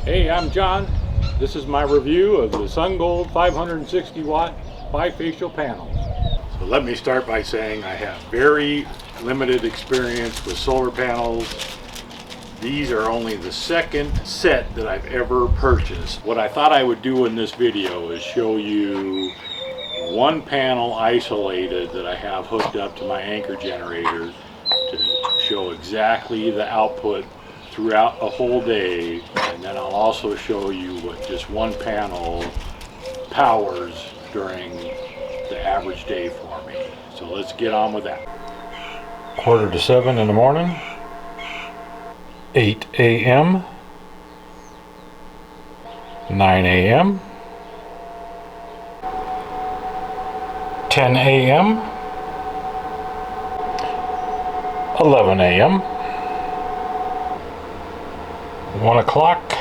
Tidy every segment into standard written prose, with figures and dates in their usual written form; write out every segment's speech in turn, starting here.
Hey, I'm John. This is my review of the Sungold 560 watt bifacial panels. So let me start by saying I have very limited experience with solar panels. These are only the second set that I've ever purchased. What I thought I would do in this video is show you one panel isolated that I have hooked up to my anchor generator to show exactly the output throughout a whole day, and then I'll also show you what just one panel powers during the average day for me. So let's get on with that. 6:45 in the morning, 8 a.m., 9 a.m., 10 a.m., 11 a.m., 1 o'clock,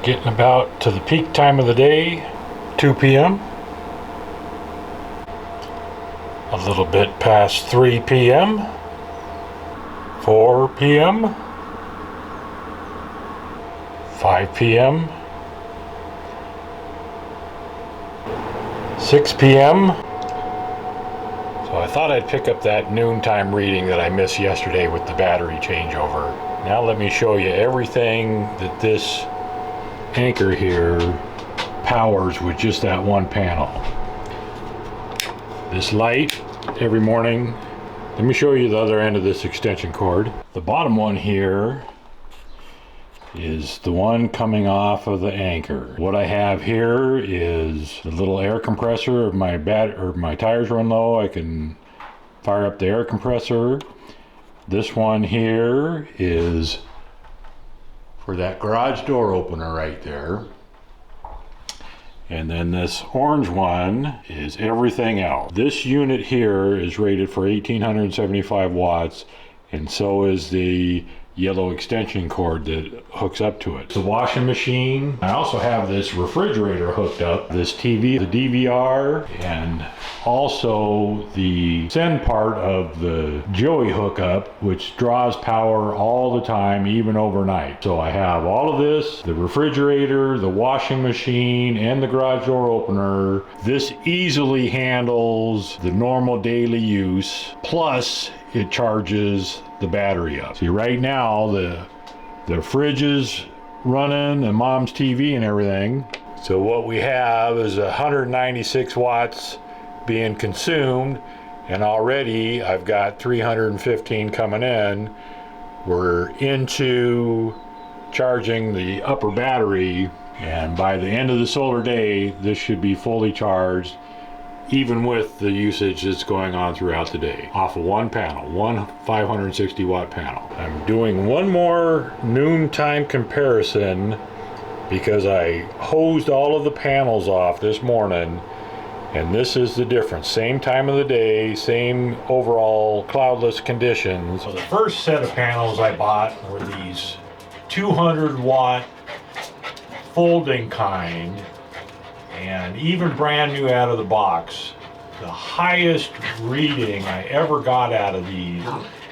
getting about to the peak time of the day, 2 p.m., a little bit past 3 p.m., 4 p.m., 5 p.m., 6 p.m. So I thought I'd pick up that noontime reading that I missed yesterday with the battery changeover. Now let me show you everything that this anchor here powers with just that one panel. This light every morning. Let me show you the other end of this extension cord. The bottom one here is the one coming off of the anchor. What I have here is the little air compressor. If my tires run low, I can fire up the air compressor. This one here is for that garage door opener right there. And then this orange one is everything else. This unit here is rated for 1875 watts, and so is the yellow extension cord that hooks up to it. The washing machine. I also have this refrigerator hooked up, this TV, the DVR, and also the send part of the Joey hookup, which draws power all the time, even overnight. So I have all of this, the refrigerator, the washing machine, and the garage door opener. This easily handles the normal daily use, plus it charges the battery up. See, right now the fridge is running and mom's TV and everything. So what we have is 196 watts being consumed, and already I've got 315 coming in. We're into charging the upper battery, and by the end of the solar day this should be fully charged, even with the usage that's going on throughout the day, off of one panel, one 560 watt panel. I'm doing one more noontime comparison because I hosed all of the panels off this morning, and this is the difference. Same time of the day, same overall cloudless conditions. So the first set of panels I bought were these 200 watt folding kind, and even brand new out of the box, the highest reading I ever got out of these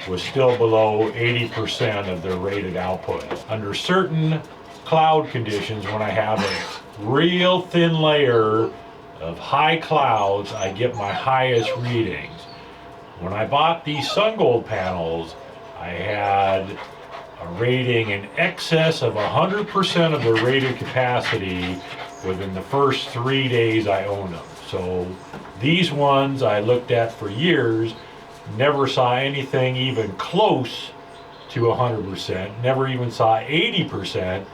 was still below 80% of their rated output. Under certain cloud conditions, when I have a real thin layer of high clouds, I get my highest readings. When I bought these Sungold panels, I had a rating in excess of 100% of their rated capacity within the first 3 days I owned them. So these ones I looked at for years, never saw anything even close to 100%, never even saw 80%.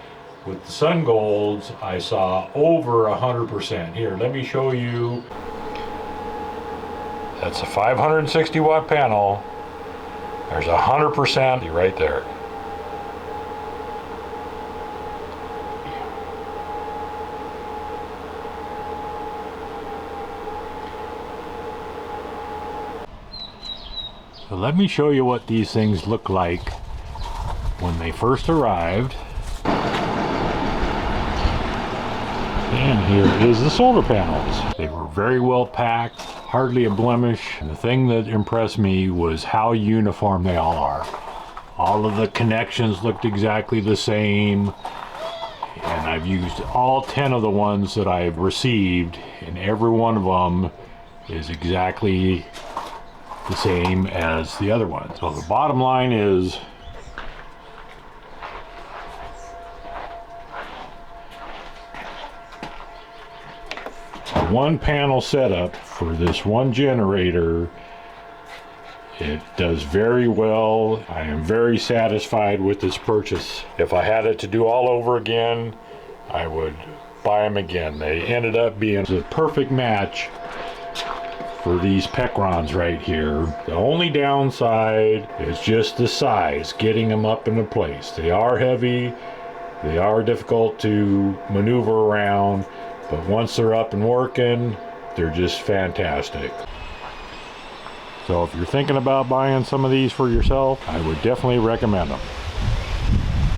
With the Sungolds, I saw over 100%. Here, let me show you. That's a 560 watt panel. There's 100% right there. So let me show you what these things look like when they first arrived. And here is the solar panels. They were very well packed, hardly a blemish. And the thing that impressed me was how uniform they all are. All of the connections looked exactly the same. And And I've used all 10 of the ones that I've received, and every one of them is exactly the same as the other one. So the bottom line is a one panel setup for this one generator. It does very well. I am very satisfied with this purchase. If I had it to do all over again, I would buy them again. They ended up being the perfect match for these Pecrons right here. The only downside is just the size, getting them up into place. They are heavy, they are difficult to maneuver around, but once they're up and working, they're just fantastic. So if you're thinking about buying some of these for yourself, I would definitely recommend them.